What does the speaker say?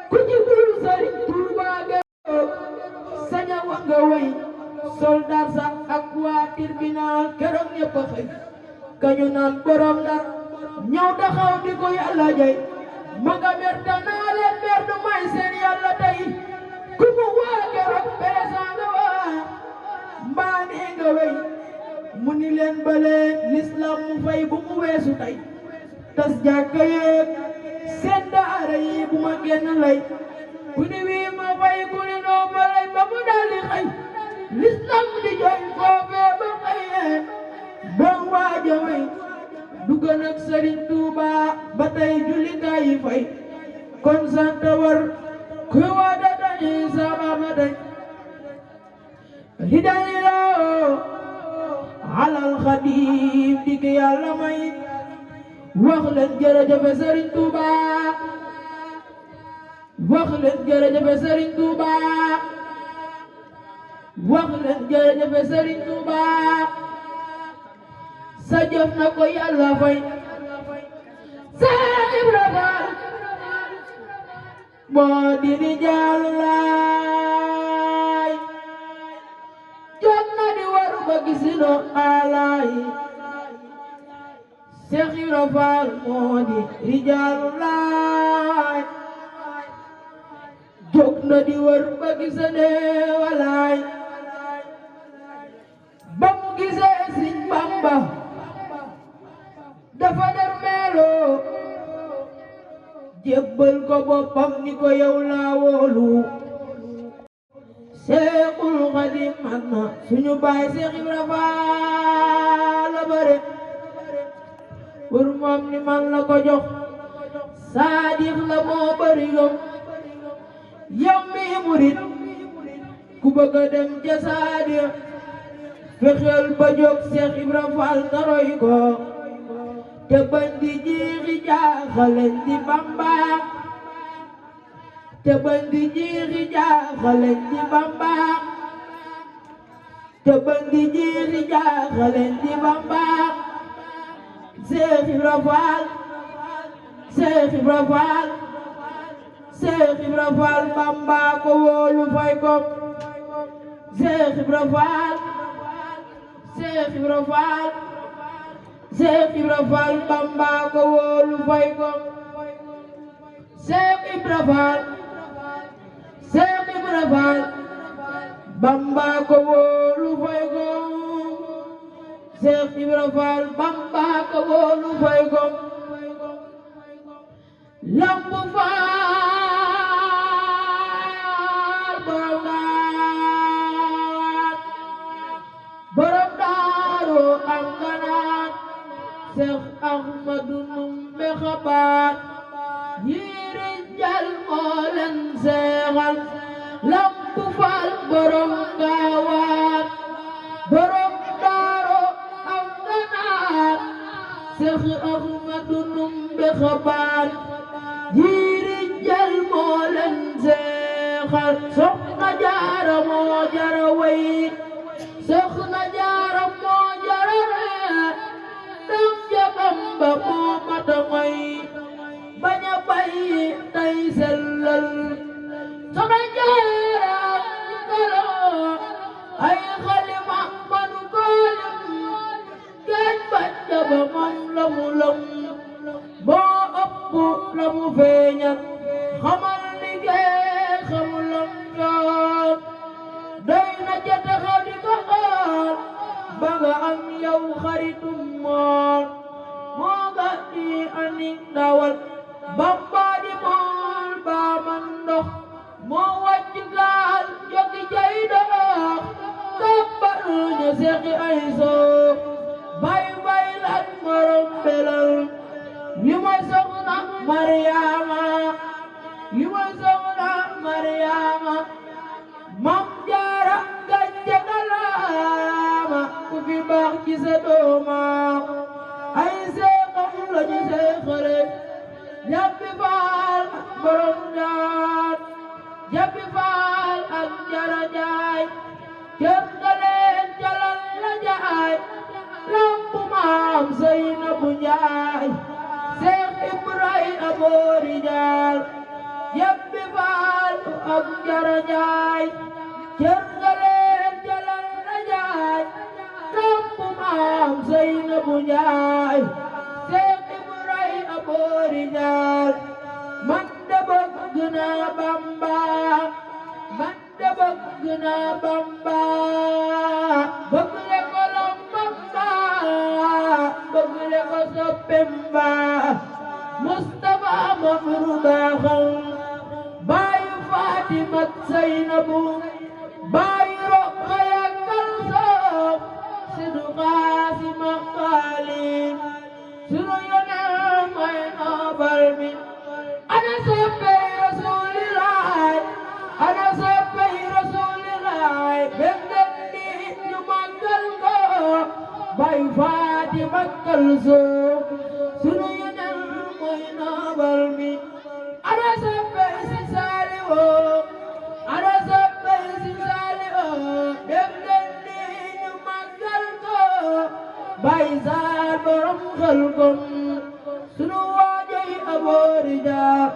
ku ci dul Sëriñ Tuuba ga saña wa nga way soldat sa ak waa tribunal keroog ñëpp a xëy kañu naan borom Ndar ñëw taxaw di ko yàlla jay ma nga mer danaa leen mer du may seen yàlla tey ku mu waa keroog peesa nga waa mbaa nee nga wey mu ni leen baleen l'islam mu fay bu mu weesu tey tas jàkka yeeg seen daara yi bu ma génn lay ku ni wii ma fay ku ni noo ma lay ba mu daldi xëy l'islam di jooy foofee ba xëyee doon waaja wey dugg nag Sëriñ Tuuba ba tey jullikaay yi fay kon sant war kuy waada dañi sama ma dañ li dañi loo alal Xadim di ki yàlla may wax leen jërëjëf Sëriñ Tuuba wax leen jërëjëf Sëriñ Tuuba wax leen jërëjëf Sëriñ Tuuba sa jëf na ko yàlla fay Seex Ibra Faal moo di rijaal laay jot na di waru ba gisino alaay Seex Ibra Faal moo di rijaal laay jot na di waru ba gisane walaay ba mu gisee Sëriñ Bamba dafa der meeloo jébbal ko boppam ni ko yow laa wóolu Seexul Xadim man na suñu baay Seex Ibra Faal la bare pour moom ni man la ko jox saadix la moo bari yom yow mi murit ku bëgg a dem ca saadix fexeel ba jóg Seex Ibra Faal taroy ko te bañ di jiixi jaaxalen di Bamba te bañ di jiixi jaaxalen di Bamba te bañ di jiixi jaaxalen di Bamba Seex Ibra Faal Seex Ibra Faal Seex Ibra Faal Bamba ko wóolu fay ko Seex Ibra Faal Seex Ibra Faal Seex Ibra Faal Bamba ko wóolu fay ko Seex Ibra Faal Seex Ibra Faal Bamba ko wóolu fay ko Seex Ibra Faal Bamba ko wóolu fay ko Lamp Faal borom Daaru am ganaat Seex Ahmadu Numbe Xabaat yiri jal moo leen seexal Lamp Faal borom Gaawaat borom Daaru am ganaat Seex Ahmadu Numbe Xabaat yiri jal moo leen seexal Soxna Jaara moo jara way Soxna Jaara moo jara ree dam ja Bamba moo mata ngoy bañ a bàyyi tey sellal Soxna Jaara kaloo ay xalima manu koolim géej bàcca ba moom la mu lëm moo ëpp la mu feeñal xamal liggéey xamulam ñoom doy na ca taxaw di ko xool ba nga am yow xaritum mool moo nga di anik dawal Bamba di mool baa man ndox moo wàcc gaal jogi jay dox kàppal ñu seqi ay soox bay bay lan morom belal li mooy soxna Mariama li mooy soxna Mariama Mam Jaara gàcce galaama ku fi baax ci sa dooma ay seexam lañu seexale Jabbi Faal ak borom daan Jabbi Faal ak Jara Njaay cër nga leen jalal la jaay Lamp Maam Seynabu Njaay Seex Ibrahima Boori Jaal Jabbi Faal ak Jara Njaay cër nga leen jalal la jaay topp maam Seynabu Njaay Seex Ibrahima Boori Njaay man de bëgg naa Bamba man de bëgg naa Bamba bëgg le ko Bamba bëgg le ko soppemba Mustafa Mamru baaxal baayu Fatima Seynabu baayu Rokhaya Kalsoom Sidu Qaasim Xaalid sunu yonent mooy noobal mi ana soppey Rasulilaay ana soppey Rasulilaay benden ni ñu màggal ko baayu Fatima Kalsoom sunu yonent mooy noobal mi ana soppey si Saaliwu ana soppey si Saaliwu benden ni ñu màggal ko baayu Saal borom Xelkom sunu waajay Aboori Jaar